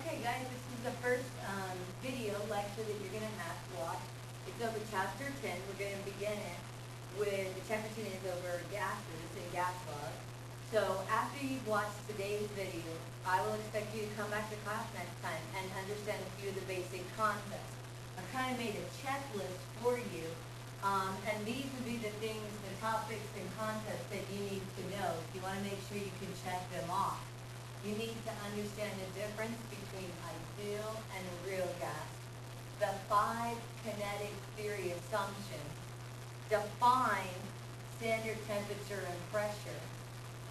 Okay guys, this is the first video lecture that you're going to have to watch. It's over chapter 10. We're going to begin it with, chapter 10 is over gases and gas laws. So after you've watched today's video, I will expect you to come back to class next time and understand a few of the basic concepts. I've kind of made a checklist for you, and these would be the things, the topics and concepts that you need to know. If you want to make sure you can check them off. You need to understand the difference between ideal and real gas. The 5 kinetic theory assumptions. Define standard temperature and pressure.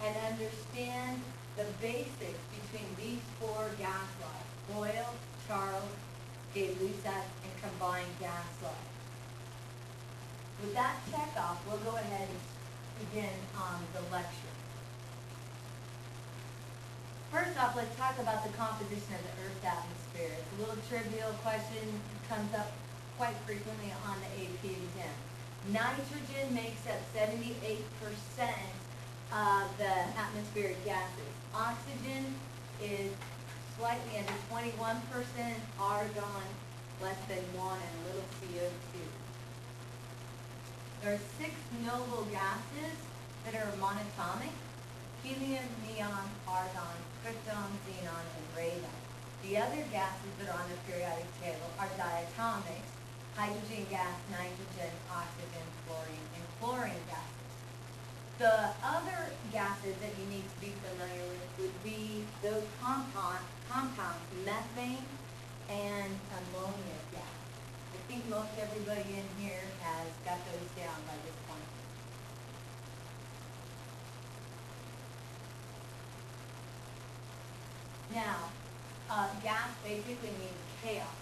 And understand the basics between these 4 gas laws. Boyle, Charles, Gay-Lussac, and combined gas laws. With that check off, we'll go ahead and begin the lecture. First off, let's talk about the composition of the Earth's atmosphere. It's a little trivial question, comes up quite frequently on the AP exam. Nitrogen makes up 78% of the atmospheric gases. Oxygen is slightly under 21%, argon less than 1, and a little CO2. There are 6 noble gases that are monatomic: helium, neon, argon, krypton, xenon, and radon. The other gases that are on the periodic table are diatomics: hydrogen gas, nitrogen, oxygen, fluorine, and chlorine gases. The other gases that you need to be familiar with would be those compounds, methane and ammonia gas. I think most everybody in here has got those down by this point. Now, gas basically means chaos.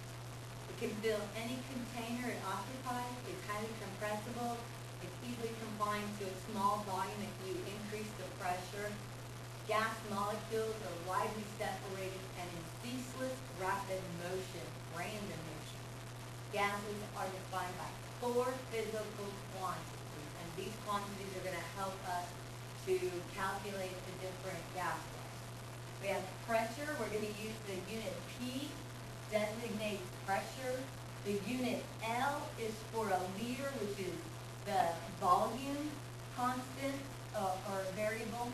It can fill any container it occupies. It's highly compressible. It's easily confined to a small volume if you increase the pressure. Gas molecules are widely separated and in ceaseless rapid motion, random motion. Gases are defined by 4 physical quantities, and these quantities are going to help us to calculate the different gas laws. We have pressure. We're going to use the unit P, designates pressure. The unit L is for a liter, which is the volume constant or variable.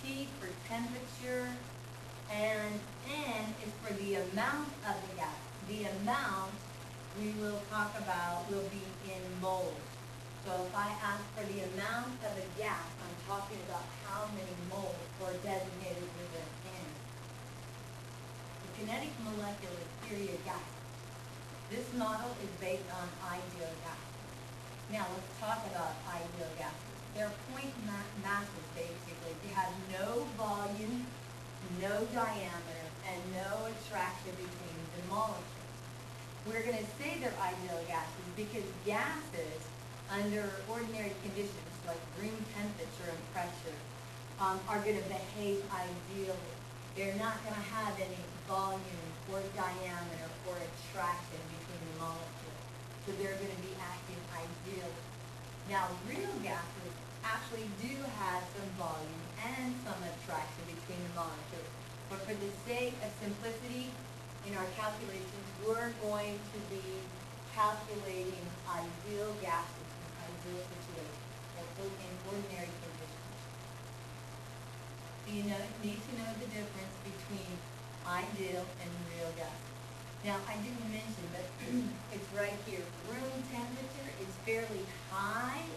T for temperature. And N is for the amount of the gas. The amount we will talk about will be in moles. So if I ask for the amount of a gas, I'm talking about how many moles are designated with an N. The kinetic molecular theory of gases. This model is based on ideal gases. Now let's talk about ideal gases. They're point masses basically. They have no volume, no diameter, and no attraction between the molecules. We're going to say they're ideal gases because gases, under ordinary conditions like room temperature and pressure, are going to behave ideally. They're not going to have any volume or diameter or attraction between the molecules. So they're going to be acting ideally. Now, real gases actually do have some volume and some attraction between the molecules. But for the sake of simplicity in our calculations, we're going to be calculating ideal gases in ideal situations, or in ordinary conditions. So you need to know the difference between ideal and real gases. Now, I didn't mention, but it's right here. Room temperature is fairly high,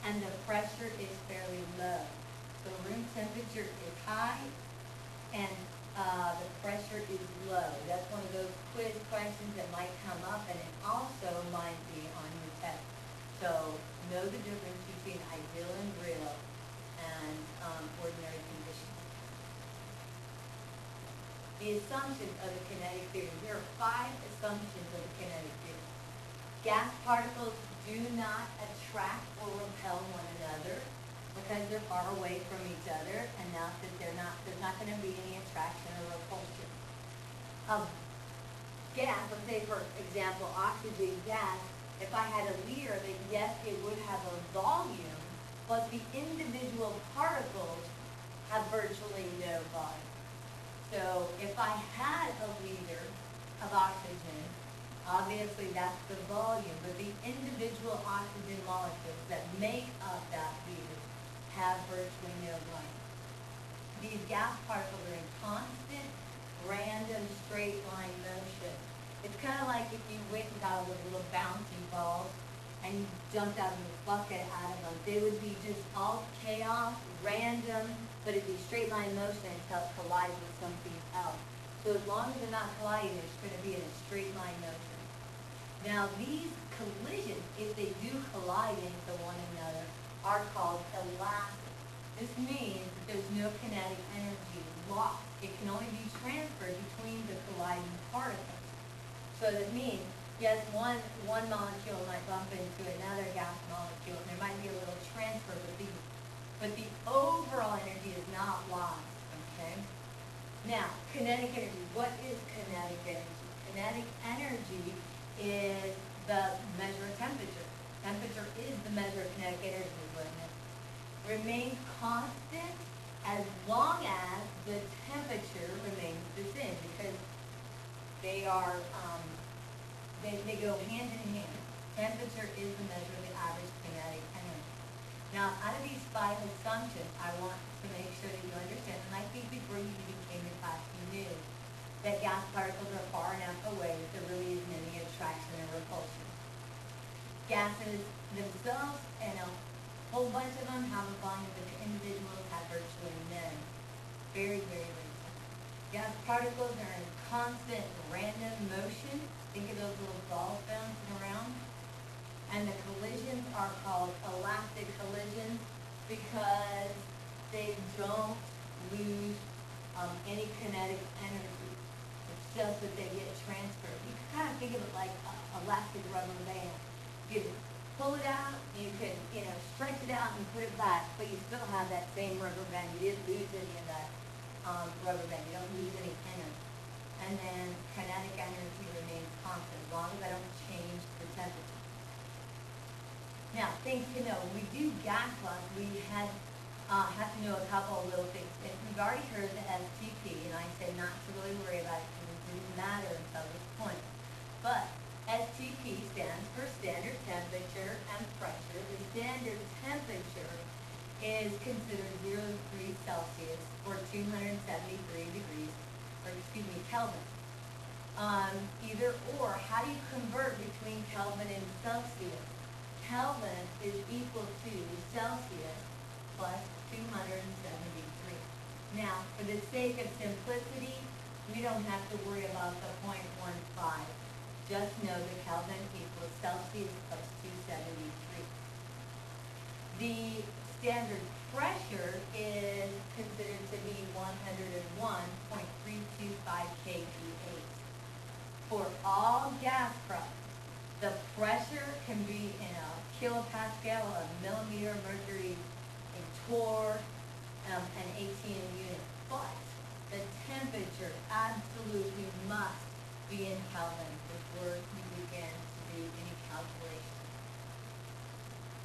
and the pressure is fairly low. So room temperature is high, and the pressure is low. That's one of those quiz questions that might come up, and it also might be on your test. So know the difference between ideal and real and ordinary conditions. The assumptions of the kinetic theory. There are 5 assumptions of the kinetic theory. Gas particles do not attract or repel one another because they're far away from each other enough that there's not going to be any attraction or repulsion. Gas, let's say for example, oxygen gas, if I had a liter of it, yes, it would have a volume, but the individual particles have virtually no volume. So if I had a liter of oxygen, obviously that's the volume, but the individual oxygen molecules that make up that liter have virtually no volume. These gas particles are in constant, random, straight line motion. It's kind of like if you went and got those little bouncy balls and you jumped out of a bucket out of them. They would be just all chaos, random, but it'd be straight line motion until it collides with something else. So as long as they're not colliding, it's going to be in a straight line motion. Now these collisions, if they do collide into one another, are called elastic. This means that there's no kinetic energy lost. It can only be transferred between the colliding particles. So that means, yes, one molecule might bump into another gas molecule, and there might be a little transfer, but the overall energy is not lost, okay? Now, kinetic energy. What is kinetic energy? Kinetic energy is the measure of temperature. Temperature is the measure of kinetic energy, isn't it? Remains constant as long as the temperature remains the same, because they are they go hand in hand. Temperature is the measure of the average kinetic energy. Now, out of these 5 assumptions, I want to make sure that you understand, and I think before you even came to class, you knew that gas particles are far enough away that there really isn't any attraction or repulsion. Gases themselves, and a whole bunch of them have a volume, but the individuals have virtually none. Very, very, very simple. Gas particles are in constant random motion. Think of those little balls bouncing around. And the collisions are called elastic collisions because they don't lose any kinetic energy. It's just that they get transferred. You can kind of think of it like an elastic rubber band. You can pull it out, you can stretch it out and put it back, but you still have that same rubber band. You didn't lose any of that rubber band. You don't lose any energy. And then kinetic energy remains constant as long as I don't change the temperature. Now, things to know. When we do gas laws, we have to know a couple of little things. And we've already heard the STP, and I said not to really worry about it because it didn't matter until this point. But STP stands for standard temperature and pressure. The standard temperature is considered 0 degrees Celsius or 273 degrees, or excuse me, Kelvin. Either or, how do you convert between Kelvin and Celsius? Kelvin is equal to Celsius plus 273. Now, for the sake of simplicity, we don't have to worry about the 0.15. Just know that Kelvin equals Celsius plus 273. The standard pressure is considered to be 101.325 kPa. For all gas products, the pressure can be in a kilopascal, a millimeter of mercury, a torr, an ATM unit. But the temperature absolutely must be in Kelvin before you begin to do any calculation.